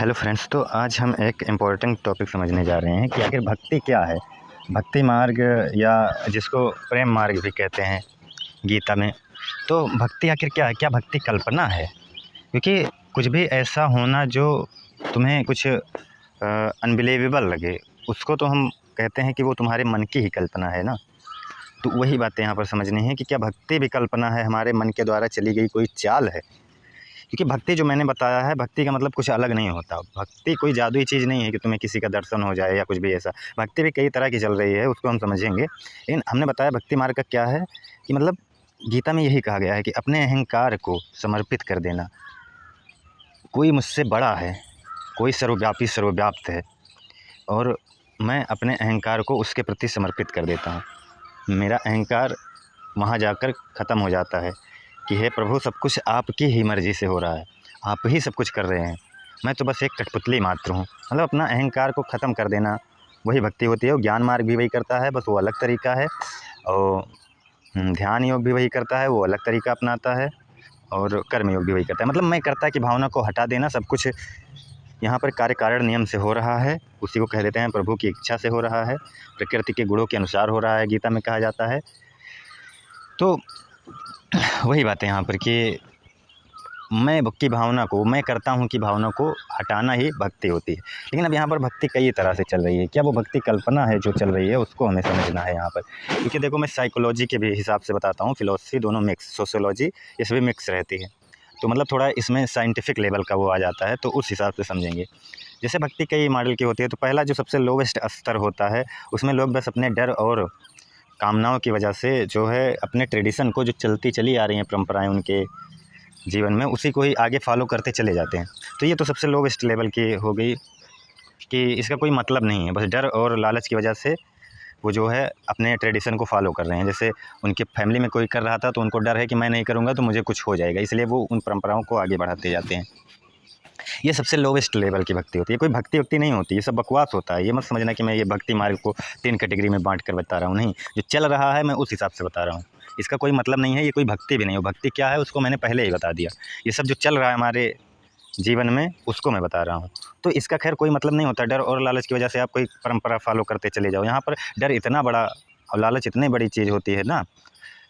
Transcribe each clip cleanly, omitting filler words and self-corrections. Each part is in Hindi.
हेलो फ्रेंड्स, तो आज हम एक इम्पोर्टेंट टॉपिक समझने जा रहे हैं कि आखिर भक्ति क्या है। भक्ति मार्ग या जिसको प्रेम मार्ग भी कहते हैं गीता में। तो भक्ति आखिर क्या है? क्या भक्ति कल्पना है? क्योंकि कुछ भी ऐसा होना जो तुम्हें कुछ अनबिलीवेबल लगे, उसको तो हम कहते हैं कि वो तुम्हारे मन की ही कल्पना है ना। तो वही बातें यहाँ पर समझनी है कि क्या भक्ति भी कल्पना है, हमारे मन के द्वारा चली गई कोई चाल है। क्योंकि भक्ति जो मैंने बताया है, भक्ति का मतलब कुछ अलग नहीं होता। भक्ति कोई जादुई चीज़ नहीं है कि तुम्हें किसी का दर्शन हो जाए या कुछ भी ऐसा। भक्ति भी कई तरह की चल रही है, उसको हम समझेंगे। लेकिन हमने बताया भक्ति मार्ग का क्या है कि मतलब गीता में यही कहा गया है कि अपने अहंकार को समर्पित कर देना। कोई मुझसे बड़ा है, कोई सर्वव्यापी सर्वव्याप्त है और मैं अपने अहंकार को उसके प्रति समर्पित कर देता हूँ। मेरा अहंकार वहाँ जाकर ख़त्म हो जाता है कि हे प्रभु, सब कुछ आपकी ही मर्ज़ी से हो रहा है, आप ही सब कुछ कर रहे हैं, मैं तो बस एक कठपुतली मात्र हूँ। मतलब अपना अहंकार को ख़त्म कर देना, वही भक्ति होती है। वो ज्ञान मार्ग भी वही करता है, बस वो अलग तरीका है। और ध्यान योग भी वही करता है, वो अलग तरीका अपनाता है। और कर्म योग भी वही करता है। मतलब मैं करता की भावना को हटा देना। सब कुछ यहाँ पर कार्य कारण नियम से हो रहा है, उसी को कह देते हैं प्रभु की इच्छा से हो रहा है, प्रकृति के गुणों के अनुसार हो रहा है, गीता में कहा जाता है। तो वही बात है यहाँ पर कि मैं की भावना को, मैं करता हूँ कि भावना को हटाना ही भक्ति होती है। लेकिन अब यहाँ पर भक्ति कई तरह से चल रही है। क्या वो भक्ति कल्पना है जो चल रही है, उसको हमें समझना है यहाँ पर। क्योंकि देखो, मैं साइकोलॉजी के भी हिसाब से बताता हूँ, फिलोसफी दोनों मिक्स, सोशियोलॉजी इसमें मिक्स रहती है। तो मतलब थोड़ा इसमें साइंटिफिक लेवल का वो आ जाता है, तो उस हिसाब से समझेंगे। जैसे भक्ति कई मॉडल की होती है। तो पहला जो सबसे लोवेस्ट स्तर होता है, उसमें लोग बस अपने डर और कामनाओं की वजह से जो है अपने ट्रेडिशन को, जो चलती चली आ रही हैं परंपराएं उनके जीवन में, उसी को ही आगे फॉलो करते चले जाते हैं। तो ये तो सबसे लोवेस्ट लेवल की हो गई कि इसका कोई मतलब नहीं है, बस डर और लालच की वजह से वो जो है अपने ट्रेडिशन को फॉलो कर रहे हैं। जैसे उनके फैमिली में कोई कर रहा था तो उनको डर है कि मैं नहीं करूँगा तो मुझे कुछ हो जाएगा, इसलिए वो उन परंपराओं को आगे बढ़ाते जाते हैं। ये सबसे लोवेस्ट लेवल की भक्ति होती है। कोई भक्ति वक्ति नहीं होती, ये सब बकवास होता है। ये मत समझना कि मैं ये भक्ति मार्ग को 3 कैटेगरी में बांट कर बता रहा हूँ। नहीं, जो चल रहा है मैं उस हिसाब से बता रहा हूँ। इसका कोई मतलब नहीं है, ये कोई भक्ति भी नहीं हो। भक्ति क्या है उसको मैंने पहले ही बता दिया। ये सब जो चल रहा है हमारे जीवन में, उसको मैं बता रहा हूँ। तो इसका खैर कोई मतलब नहीं होता। डर और लालच की वजह से आप कोई परंपरा फॉलो करते चले जाओ। यहाँ पर डर इतना बड़ा और लालच इतनी बड़ी चीज़ होती है ना,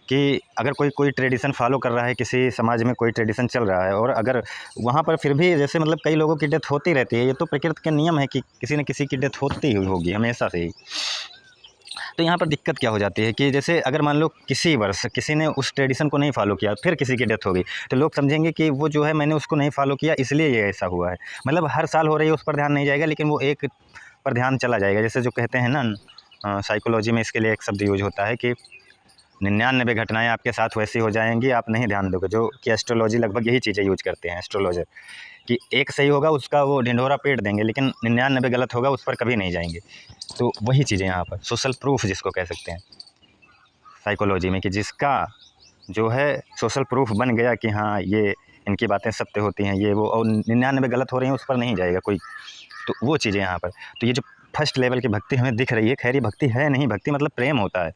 कि अगर कोई ट्रेडिशन फॉलो कर रहा है, किसी समाज में कोई ट्रेडिशन चल रहा है, और अगर वहाँ पर फिर भी जैसे मतलब कई लोगों की डेथ होती रहती है। ये तो प्रकृति के नियम है कि किसी न किसी की डेथ होती ही होगी हमेशा से ही। तो यहाँ पर दिक्कत क्या हो जाती है कि जैसे अगर मान लो किसी वर्ष किसी ने उस ट्रेडिशन को नहीं फॉलो किया, फिर किसी की डेथ हो गई, तो लोग समझेंगे कि वो जो है मैंने उसको नहीं फॉलो किया इसलिए ये ऐसा हुआ है। मतलब हर साल हो रही है उस पर ध्यान नहीं जाएगा, लेकिन वो एक पर ध्यान चला जाएगा। जैसे जो कहते हैं ना, साइकोलॉजी में इसके लिए एक शब्द यूज होता है कि 99 घटनाएँ आपके साथ वैसी हो जाएँगी, आप नहीं ध्यान दोगे। जो कि एस्ट्रोलॉजी लगभग यही चीज़ें यूज करते हैं एस्ट्रोलॉजर, कि एक सही होगा उसका वो ढिंढोरा पीट देंगे, लेकिन 99 गलत होगा उस पर कभी नहीं जाएँगे। तो वही चीज़ें यहाँ पर सोशल प्रूफ जिसको कह सकते हैं साइकोलॉजी में, कि जिसका जो है सोशल प्रूफ बन गया कि हाँ ये इनकी बातें सत्य होती हैं, ये वो, और 99 गलत हो रही हैं, उस पर नहीं जाएगा कोई। तो वो चीज़ें यहाँ पर। तो ये जो फर्स्ट लेवल की भक्ति हमें दिख रही है, खैर ये भक्ति है नहीं। भक्ति मतलब प्रेम होता है,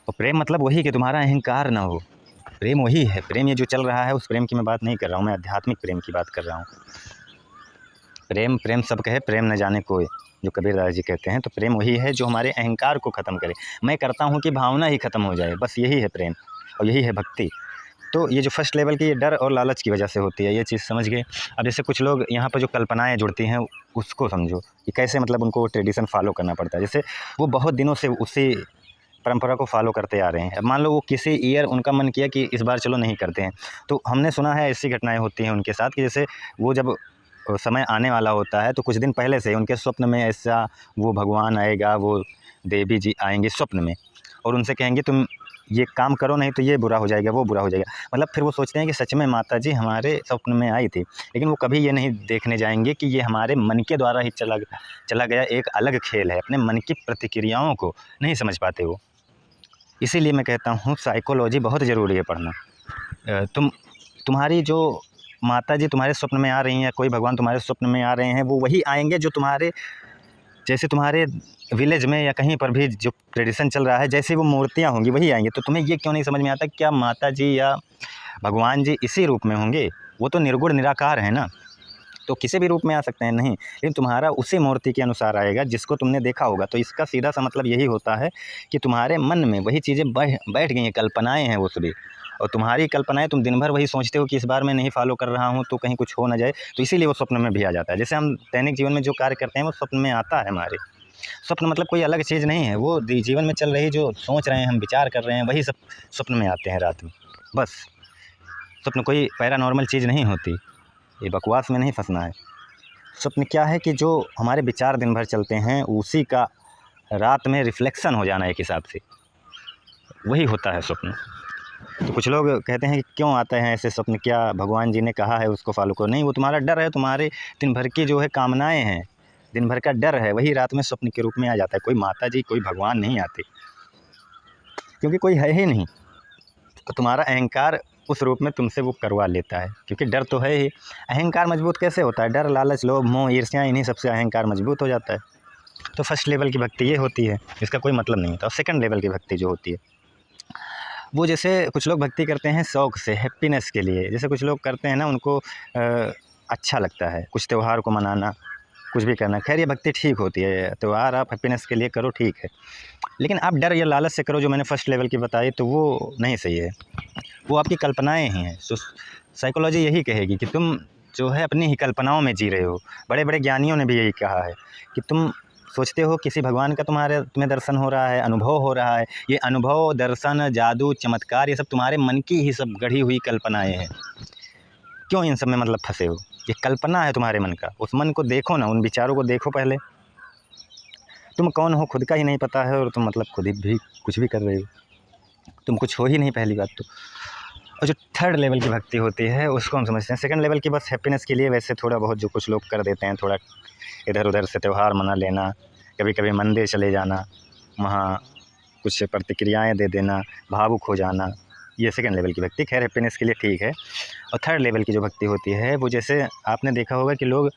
और प्रेम मतलब वही कि तुम्हारा अहंकार ना हो। प्रेम वही है। प्रेम ये जो चल रहा है उस प्रेम की मैं बात नहीं कर रहा हूँ, मैं आध्यात्मिक प्रेम की बात कर रहा हूँ। प्रेम प्रेम सब कहे, प्रेम न जाने कोई, जो कबीरदास जी कहते हैं। तो प्रेम वही है जो हमारे अहंकार को ख़त्म करे। मैं करता हूँ कि भावना ही ख़त्म हो जाए, बस यही है प्रेम, और यही है भक्ति। तो ये जो फर्स्ट लेवल की, ये डर और लालच की वजह से होती है, ये चीज़ समझ गए। अब जैसे कुछ लोग यहाँ पर जो कल्पनाएँ जुड़ती हैं उसको समझो कि कैसे मतलब उनको ट्रेडिशन फॉलो करना पड़ता है। जैसे वो बहुत दिनों से उसी परंपरा को फॉलो करते आ रहे हैं। अब मान लो वो किसी ईयर उनका मन किया कि इस बार चलो नहीं करते हैं, तो हमने सुना है ऐसी घटनाएँ होती हैं उनके साथ कि जैसे वो जब समय आने वाला होता है तो कुछ दिन पहले से उनके स्वप्न में ऐसा वो भगवान आएगा, वो देवी जी आएंगे स्वप्न में, और उनसे कहेंगे तुम ये काम करो, नहीं तो ये बुरा हो जाएगा, वो बुरा हो जाएगा। मतलब फिर वो सोचते हैं कि सच में माता जी हमारे स्वप्न में आई थी, लेकिन वो कभी ये नहीं देखने जाएंगे कि ये हमारे मन के द्वारा ही चला गया एक अलग खेल है। अपने मन की प्रतिक्रियाओं को नहीं समझ पाते वो। इसीलिए मैं कहता हूँ साइकोलॉजी बहुत ज़रूरी है पढ़ना। तुम्हारी जो माता जी तुम्हारे स्वप्न में आ रही हैं, कोई भगवान तुम्हारे स्वप्न में आ रहे हैं, वो वही आएंगे जो तुम्हारे जैसे तुम्हारे विलेज में या कहीं पर भी जो ट्रेडिशन चल रहा है, जैसे वो मूर्तियाँ होंगी वही आएंगी। तो तुम्हें ये क्यों नहीं समझ में आता क्या माता जी या भगवान जी इसी रूप में होंगे? वो तो निर्गुण निराकार है ना। तो किसी भी रूप में आ सकते हैं नहीं, लेकिन तुम्हारा उसी मूर्ति के अनुसार आएगा जिसको तुमने देखा होगा। तो इसका सीधा सा मतलब यही होता है कि तुम्हारे मन में वही चीज़ें बैठ गई हैं, कल्पनाएँ हैं वो सभी, और तुम्हारी कल्पनाएँ तुम दिन भर वही सोचते हो कि इस बार मैं नहीं फॉलो कर रहा हूँ तो कहीं कुछ हो ना जाए, तो इसीलिए वो स्वप्न में भी आ जाता है। जैसे हम दैनिक जीवन में जो कार्य करते हैं वो स्वप्न में आता है हमारे। स्वप्न मतलब कोई अलग चीज़ नहीं है, वो जीवन में चल रही जो सोच रहे हैं हम, विचार कर रहे हैं, वही सब स्वप्न में आते हैं रात में। बस स्वप्न कोई पैरानॉर्मल चीज़ नहीं होती, ये बकवास में नहीं फंसना है। स्वप्न क्या है कि जो हमारे विचार दिन भर चलते हैं उसी का रात में रिफ्लेक्शन हो जाना एक हिसाब से, वही होता है स्वप्न। तो कुछ लोग कहते हैं कि क्यों आते हैं ऐसे स्वप्न, क्या भगवान जी ने कहा है उसको फॉलो करो? नहीं, वो तुम्हारा डर है, तुम्हारे दिन भर की जो है कामनाएँ हैं, दिन भर का डर है, वही रात में स्वप्न के रूप में आ जाता है। कोई माता जी, कोई भगवान नहीं आते, क्योंकि कोई है ही नहीं। तो तुम्हारा अहंकार उस रूप में तुमसे वो करवा लेता है, क्योंकि डर तो है ही। अहंकार मजबूत कैसे होता है? डर, लालच, लोभ, मोह, ईर्ष्या, इन्हीं सबसे अहंकार मजबूत हो जाता है। तो फर्स्ट लेवल की भक्ति ये होती है, इसका कोई मतलब नहीं होता। और सेकंड लेवल की भक्ति जो होती है, वो जैसे कुछ लोग भक्ति करते हैं शौक़ से, हैप्पीनेस के लिए। जैसे कुछ लोग करते हैं ना, उनको अच्छा लगता है कुछ त्यौहार को मनाना, कुछ भी करना। खैर ये भक्ति ठीक होती है, त्यौहार आप हैप्पीनेस के लिए करो, ठीक है। लेकिन आप डर या लालच से करो, जो मैंने फर्स्ट लेवल की बताई, तो वो नहीं सही है, वो आपकी कल्पनाएँ ही हैं। तो साइकोलॉजी यही कहेगी कि तुम जो है अपनी ही कल्पनाओं में जी रहे हो। बड़े बड़े ज्ञानियों ने भी यही कहा है कि तुम सोचते हो किसी भगवान का तुम्हें दर्शन हो रहा है, अनुभव हो रहा है। ये अनुभव, दर्शन, जादू, चमत्कार, ये सब तुम्हारे मन की ही सब गढ़ी हुई कल्पनाएँ हैं। क्यों इन सब में मतलब फंसे हो? ये कल्पना है तुम्हारे मन का, उस मन को देखो ना, उन विचारों को देखो पहले। तुम कौन हो खुद का ही नहीं पता है, और तुम मतलब खुद ही भी कुछ भी कर रहे हो, तुम कुछ हो ही नहीं पहली बात तो। और जो थर्ड लेवल की भक्ति होती है उसको हम समझते हैं। सेकंड लेवल की बस हैप्पीनेस के लिए वैसे थोड़ा बहुत जो कुछ लोग कर देते हैं, थोड़ा इधर उधर से त्यौहार मना लेना, कभी कभी मंदिर चले जाना, वहाँ कुछ प्रतिक्रियाएँ दे देना, भावुक हो जाना, ये सेकंड लेवल की भक्ति। खैर हैप्पीनेस के लिए ठीक है। और थर्ड लेवल की जो भक्ति होती है वो, जैसे आपने देखा होगा कि लोग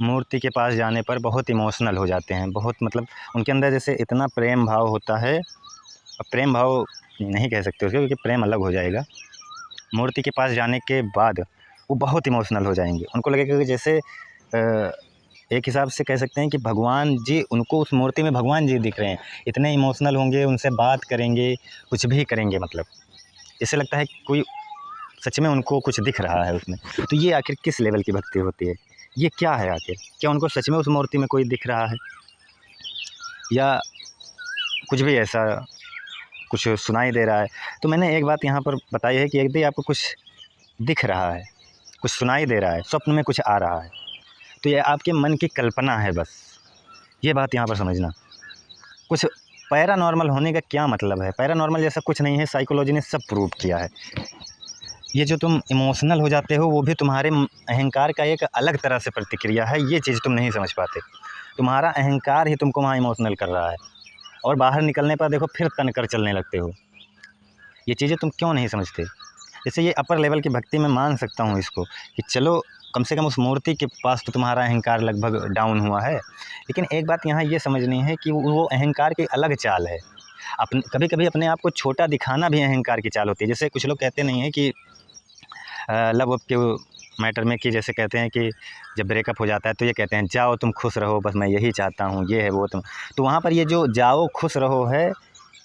मूर्ति के पास जाने पर बहुत इमोशनल हो जाते हैं, बहुत मतलब उनके अंदर जैसे इतना प्रेम भाव होता है। अब प्रेम भाव नहीं कह सकते उसको, क्योंकि प्रेम अलग हो जाएगा। मूर्ति के पास जाने के बाद वो बहुत इमोशनल हो जाएंगे, उनको लगेगा कि जैसे एक हिसाब से कह सकते हैं कि भगवान जी, उनको उस मूर्ति में भगवान जी दिख रहे हैं। इतने इमोशनल होंगे, उनसे बात करेंगे, कुछ भी करेंगे, मतलब जैसे लगता है कोई सच में उनको कुछ दिख रहा है उसमें। तो ये आखिर किस लेवल की भक्ति होती है? ये क्या है आखिर? क्या उनको सच में उस मूर्ति में कोई दिख रहा है, या कुछ भी ऐसा कुछ सुनाई दे रहा है? तो मैंने एक बात यहाँ पर बताई है कि यदि आपको कुछ दिख रहा है, कुछ सुनाई दे रहा है, स्वप्न में कुछ आ रहा है, तो ये आपके मन की कल्पना है बस। ये बात यहाँ पर समझना। कुछ पैरानॉर्मल होने का क्या मतलब है? पैरानॉर्मल जैसा कुछ नहीं है, साइकोलॉजी ने सब प्रूव किया है। ये जो तुम इमोशनल हो जाते हो, वो भी तुम्हारे अहंकार का एक अलग तरह से प्रतिक्रिया है। ये चीज़ तुम नहीं समझ पाते। तुम्हारा अहंकार ही तुमको वहाँ इमोशनल कर रहा है, और बाहर निकलने पर देखो फिर तन कर चलने लगते हो। ये चीज़ें तुम क्यों नहीं समझते? जैसे ये अपर लेवल की भक्ति में मान सकता हूँ इसको, कि चलो कम से कम उस मूर्ति के पास तो तुम्हारा अहंकार लगभग डाउन हुआ है। लेकिन एक बात यहाँ ये समझनी है कि वो अहंकार की अलग चाल है। कभी कभी अपने आप को छोटा दिखाना भी अहंकार की चाल होती है। जैसे कुछ लोग कहते नहीं हैं कि लव के मैटर में, कि जैसे कहते हैं कि जब ब्रेकअप हो जाता है तो ये कहते हैं जाओ तुम खुश रहो, बस मैं यही चाहता हूँ, ये है वो तुम। तो वहाँ पर ये जो जाओ खुश रहो है,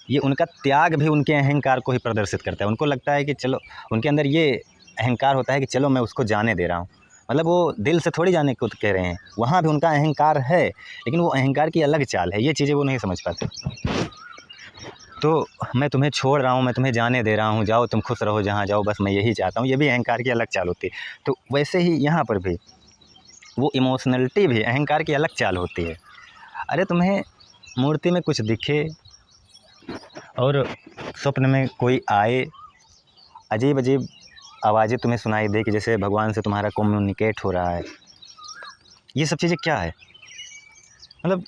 ये उनका त्याग भी उनके अहंकार को ही प्रदर्शित करता है। उनको लगता है कि चलो, उनके अंदर ये अहंकार होता है कि चलो मैं उसको जाने दे रहा हूँ, मतलब वो दिल से थोड़ी जाने को कह रहे हैं, वहाँ भी उनका अहंकार है, लेकिन वो अहंकार की अलग चाल है। ये चीज़ें वो नहीं समझ पाते। तो मैं तुम्हें छोड़ रहा हूँ, मैं तुम्हें जाने दे रहा हूँ, जाओ तुम खुश रहो जहाँ जाओ, बस मैं यही चाहता हूँ, ये भी अहंकार की अलग चाल होती है। तो वैसे ही यहाँ पर भी वो इमोशनलिटी भी अहंकार की अलग चाल होती है। अरे तुम्हें मूर्ति में कुछ दिखे और स्वप्न में कोई आए, अजीब अजीब आवाज़ें तुम्हें सुनाई दे कि जैसे भगवान से तुम्हारा कम्युनिकेट हो रहा है, ये सब चीज़ें क्या है? मतलब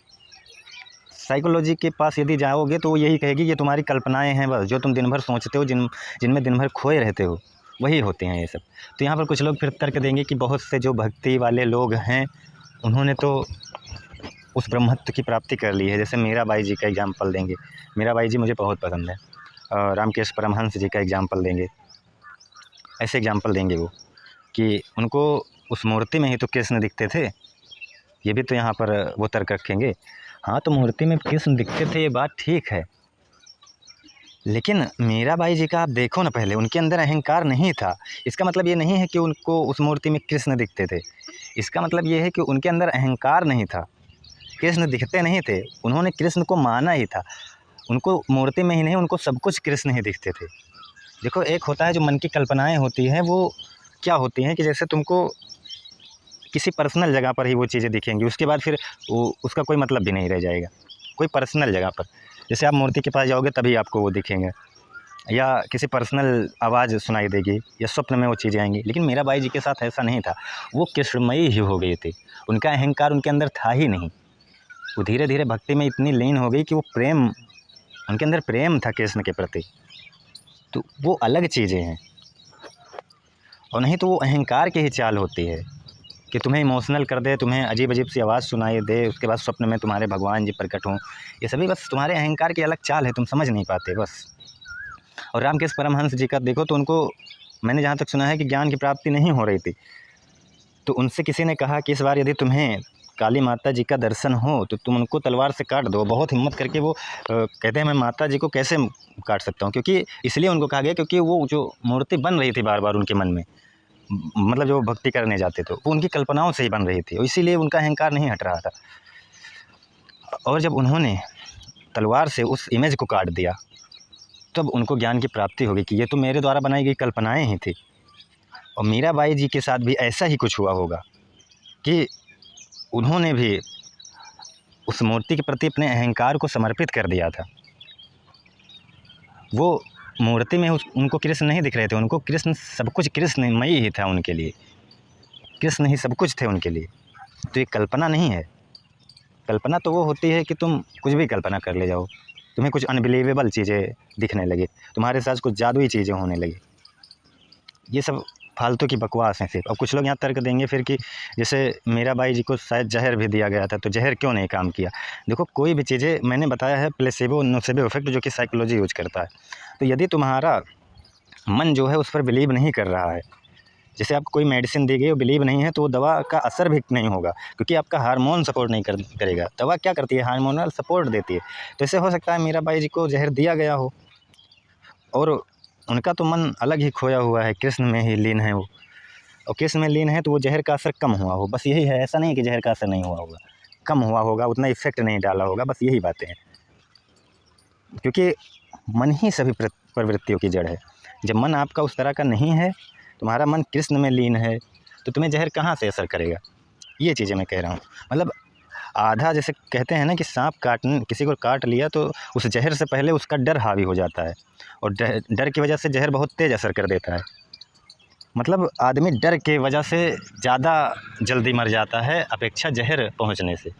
साइकोलॉजी के पास यदि जाओगे तो वो यही कहेगी ये तुम्हारी कल्पनाएं हैं, बस जो तुम दिन भर सोचते हो, जिनमें दिन भर खोए रहते हो, वही होते हैं ये सब। तो यहाँ पर कुछ लोग फिर तर्क देंगे कि बहुत से जो भक्ति वाले लोग हैं उन्होंने तो उस ब्रह्मत्व की प्राप्ति कर ली है। जैसे मीराबाई जी का एग्जाम्पल देंगे, मीराबाई जी मुझे बहुत पसंद है, और रामकृष्ण परमहंस जी का एग्जाम्पल देंगे। ऐसे एग्जाम्पल देंगे वो कि उनको उस मूर्ति में ही तो कृष्ण दिखते थे, ये भी तो यहाँ पर वो तर्क रखेंगे। हाँ, तो मूर्ति में कृष्ण दिखते थे, ये बात ठीक है, लेकिन मीराबाई जी का आप देखो ना, पहले उनके अंदर अहंकार नहीं था। इसका मतलब ये नहीं है कि उनको उस मूर्ति में कृष्ण दिखते थे, इसका मतलब ये है कि उनके अंदर अहंकार नहीं था। कृष्ण दिखते नहीं थे, उन्होंने कृष्ण को माना ही था। उनको मूर्ति में ही नहीं, उनको सब कुछ कृष्ण ही दिखते थे। देखो, एक होता है जो मन की कल्पनाएं होती हैं, वो क्या होती हैं कि जैसे तुमको किसी पर्सनल जगह पर ही वो चीज़ें दिखेंगी, उसके बाद फिर वो उसका कोई मतलब भी नहीं रह जाएगा। कोई पर्सनल जगह पर, जैसे आप मूर्ति के पास जाओगे तभी आपको वो दिखेंगे, या किसी पर्सनल आवाज़ सुनाई देगी, या स्वप्न में वो चीज़ें आएंगी। लेकिन मीराबाई जी के साथ ऐसा नहीं था, वो कृष्णमयी ही हो गई थी, उनका अहंकार उनके अंदर था ही नहीं। वो धीरे धीरे भक्ति में इतनी लीन हो गई कि वो प्रेम, उनके अंदर प्रेम था कृष्ण के प्रति। तो वो अलग चीज़ें हैं, और नहीं तो वो अहंकार की ही चाल होती है कि तुम्हें इमोशनल कर दे, तुम्हें अजीब अजीब सी आवाज़ सुनाई दे, उसके बाद स्वप्न में तुम्हारे भगवान जी प्रकट हों। ये सभी बस तुम्हारे अहंकार की अलग चाल है, तुम समझ नहीं पाते बस। और रामकृष्ण परमहंस जी का देखो तो उनको, मैंने जहाँ तक सुना है कि ज्ञान की प्राप्ति नहीं हो रही थी, तो उनसे किसी ने कहा कि इस बार यदि तुम्हें काली माता जी का दर्शन हो तो तुम उनको तलवार से काट दो। बहुत हिम्मत करके वो कहते हैं मैं माता जी को कैसे काट सकता हूँ, क्योंकि इसलिए उनको कहा गया क्योंकि वो जो मूर्ति बन रही थी बार बार उनके मन में, मतलब जो भक्ति करने जाते थे वो उनकी कल्पनाओं से ही बन रही थी, इसीलिए उनका अहंकार नहीं हट रहा था। और जब उन्होंने तलवार से उस इमेज को काट दिया, तब उनको ज्ञान की प्राप्ति होगी कि ये तो मेरे द्वारा बनाई गई कल्पनाएं ही थी। और मीराबाई जी के साथ भी ऐसा ही कुछ हुआ होगा कि उन्होंने भी उस मूर्ति के प्रति अपने अहंकार को समर्पित कर दिया था। वो मूर्ति में उनको कृष्ण नहीं दिख रहे थे, उनको कृष्ण सब कुछ कृष्णमयी ही था उनके लिए, कृष्ण ही सब कुछ थे उनके लिए। तो ये कल्पना नहीं है। कल्पना तो वो होती है कि तुम कुछ भी कल्पना कर ले जाओ, तुम्हें कुछ अनबिलीवेबल चीज़ें दिखने लगे, तुम्हारे साथ कुछ जादुई चीज़ें होने लगी, ये सब फालतू की बकवास हैं सिर्फ। अब कुछ लोग यहाँ तर्क देंगे फिर कि जैसे मीराबाई जी को शायद जहर भी दिया गया था, तो जहर क्यों नहीं काम किया। देखो, कोई भी चीज़ें, मैंने बताया है प्लेसेबो नोसेबो इफेक्ट जो कि साइकोलॉजी यूज करता है। तो यदि तुम्हारा मन जो है उस पर बिलीव नहीं कर रहा है, जैसे आपको कोई मेडिसिन दी गई और बिलीव नहीं है, तो वो दवा का असर भी नहीं होगा, क्योंकि आपका हार्मोन सपोर्ट नहीं करेगा। दवा क्या करती है, हार्मोनल सपोर्ट देती है। तो ऐसे हो सकता है मीराबाई जी को जहर दिया गया हो और उनका तो मन अलग ही खोया हुआ है, कृष्ण में ही लीन है वो, और कृष्ण में लीन है तो वो जहर का असर कम हुआ हो, बस यही है। ऐसा नहीं कि जहर का असर नहीं हुआ होगा, कम हुआ होगा, उतना इफेक्ट नहीं डाला होगा, बस यही बातें हैं। क्योंकि मन ही सभी प्रवृत्तियों की जड़ है। जब मन आपका उस तरह का नहीं है, तुम्हारा मन कृष्ण में लीन है, तो तुम्हें जहर कहाँ से असर करेगा। ये चीज़ें मैं कह रहा हूँ। मतलब आधा, जैसे कहते हैं ना कि सांप किसी को काट लिया तो उस जहर से पहले उसका डर हावी हो जाता है, और डर की वजह से जहर बहुत तेज़ असर कर देता है। मतलब आदमी डर के वजह से ज़्यादा जल्दी मर जाता है अपेक्षा जहर पहुंचने से।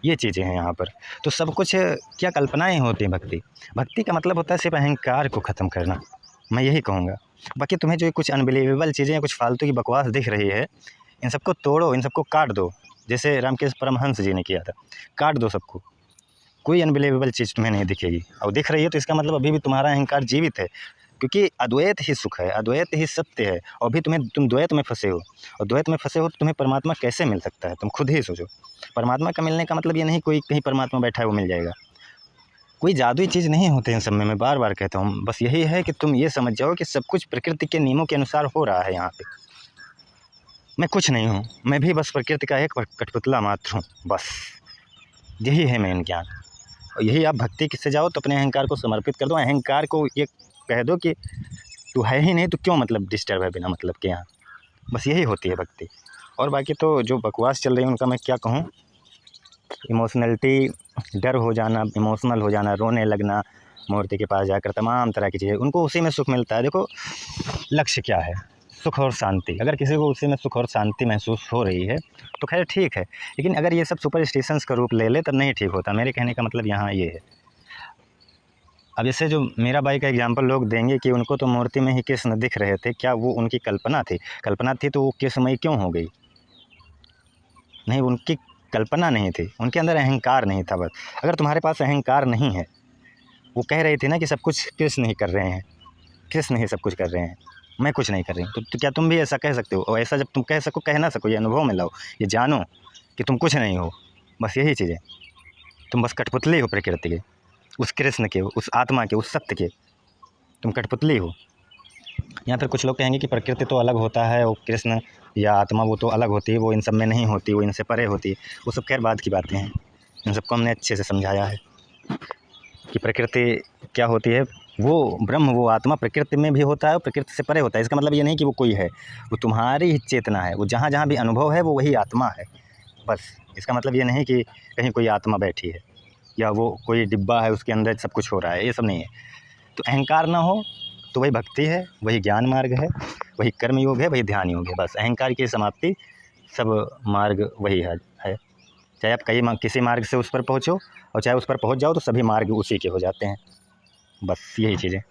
ये चीज़ें हैं यहाँ पर। तो सब कुछ क्या कल्पनाएं होती हैं। भक्ति का मतलब होता है सिर्फ अहंकार को ख़त्म करना, मैं यही कहूँगा। बाकी तुम्हें जो कुछ अनबिलीवेबल चीज़ें, कुछ फालतू की बकवास दिख रही है, इन सबको तोड़ो, इन सबको काट दो, जैसे रामकृष्ण परमहंस जी ने किया था। काट दो सबको, कोई अनबिलीवेबल चीज़ तुम्हें नहीं दिखेगी। और दिख रही है तो इसका मतलब अभी भी तुम्हारा अहंकार जीवित है, क्योंकि अद्वैत ही सुख है, अद्वैत ही सत्य है। और भी तुम द्वैत में फंसे हो, और द्वैत में फंसे हो तो तुम्हें परमात्मा कैसे मिल सकता है, तुम खुद ही सोचो। परमात्मा का मिलने का मतलब ये नहीं कोई कहीं परमात्मा बैठा है वो मिल जाएगा। कोई जादुई चीज़ नहीं होते इन सब में, मैं बार बार कहता हूँ। बस यही है कि तुम ये समझ जाओ कि सब कुछ प्रकृति के नियमों के अनुसार हो रहा है यहाँ पे। मैं कुछ नहीं हूँ, मैं भी बस प्रकृति का एक कठपुतला मात्र हूँ, बस यही है मेन ज्ञान। और यही आप भक्ति किससे जाओ तो अपने अहंकार को समर्पित कर दो। अहंकार को ये कह दो कि तू है ही नहीं, तो क्यों मतलब डिस्टर्ब है बिना मतलब के यहाँ। बस यही होती है भक्ति। और बाकी तो जो बकवास चल रही है उनका मैं क्या कहूँ। इमोशनलिटी, डर हो जाना, इमोशनल हो जाना, रोने लगना मूर्ति के पास जाकर, तमाम तरह की चीज़ें, उनको उसी में सुख मिलता है। देखो, लक्ष्य क्या है, सुख और शांति। अगर किसी को उसी में सुख और शांति महसूस हो रही है तो खैर ठीक है, लेकिन अगर ये सब सुपरस्टिशंस का रूप ले ले तब नहीं ठीक होता। मेरे कहने का मतलब यहाँ ये है। अब जैसे जो मीराबाई का एग्जाम्पल लोग देंगे कि उनको तो मूर्ति में ही कृष्ण दिख रहे थे, क्या वो उनकी कल्पना थी? कल्पना थी तो वो कृष्णमयी क्यों हो गई? नहीं, उनकी कल्पना नहीं थी, उनके अंदर अहंकार नहीं था। बस अगर तुम्हारे पास अहंकार नहीं है, वो कह रही थी ना कि सब कुछ कृष्ण ही कर रहे हैं, कृष्ण ही सब कुछ कर रहे हैं, मैं कुछ नहीं कर रही। तो क्या तुम भी ऐसा कह सकते हो? और ऐसा जब तुम कह सको, कह ना सको, ये अनुभव में लाओ, ये जानो कि तुम कुछ नहीं हो। बस यही चीज़ है। तुम बस कठपुतली हो प्रकृति के, उस कृष्ण के, उस आत्मा के, उस सत्य के। तुम कठपुतली हो। या फिर कुछ लोग कहेंगे कि प्रकृति तो अलग होता है, वो कृष्ण या आत्मा वो तो अलग होती है, वो इन सब में नहीं होती, वो इनसे परे होती है। वो सब खैर बाद की बातें हैं। इन सबको हमने अच्छे से समझाया है कि प्रकृति क्या होती है। वो ब्रह्म, वो आत्मा प्रकृति में भी होता है और प्रकृति से परे होता है। इसका मतलब ये नहीं कि वो कोई है, वो तुम्हारी ही चेतना है। वो जहाँ जहाँ भी अनुभव है वो वही आत्मा है। बस इसका मतलब ये नहीं कि कहीं कोई आत्मा बैठी है या वो कोई डिब्बा है उसके अंदर सब कुछ हो रहा है, ये सब नहीं है। तो अहंकार ना हो तो वही भक्ति है, वही ज्ञान मार्ग है, वही कर्म योग है, वही ध्यान योग है। बस अहंकार की समाप्ति, सब मार्ग वही है। चाहे आप किसी मार्ग से उस पर पहुँचो और चाहे उस पर पहुँच जाओ, तो सभी मार्ग उसी के हो जाते हैं। बस यही चीज़ है।